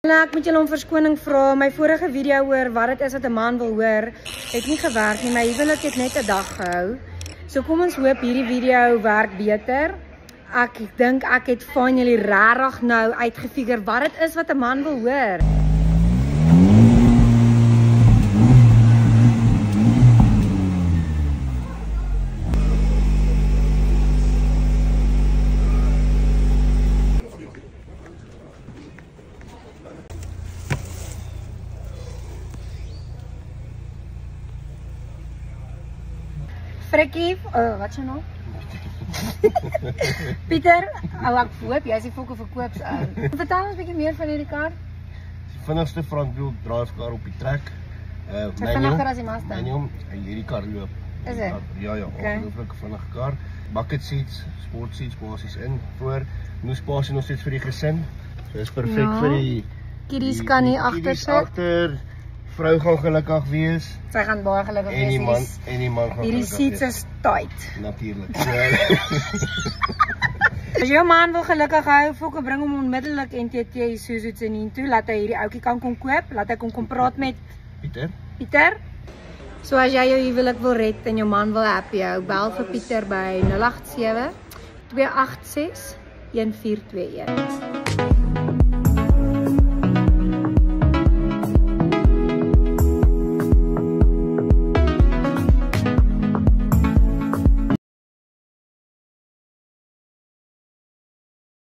Ek moet julle om verskoning vra. My vorige video oor wat dit is wat 'n man wil hoor, het nie gewerk nie. My huwelik het net 'n dag gehou. So kom ons hoop hierdie video werk beter. Ek dink ek het finally regtig nou uitgefigure wat dit is wat 'n man wil hoor. Frikkie, wat is jou naam? Pieter, ek hoop jy is die fokke verkoops ou. Vertel ons 'n bietjie meer van hierdie kar. Die vinnigste frontwiel dryfkar op die trek. Vinniger as die Mazda. Manual, hierdie kar loop. Is dit? Ja, ongelooflik vinnige kar. Bucket seats, sport seats basies in voor. Nou spasie nog steeds vir die gesin. So is perfek vir die kiddies kan nie agter sit. Agter. Vrou gaan gelukkig wees. Sy gaan baie gelukkig wees. En die man gaan hierdie gelukkig wees. seats is tight. Natuurlik. As jou man wil gelukkig hou, fokke bring hom onmiddellik NTT Isuzu Tsenin toe, laat hy hierdie ouetjie kan kom koop, laat hy kom praat met Pieter. So as jy jou huwelik wil red en jou man wil happy hou, bel vir Pieter by 087 286 1421.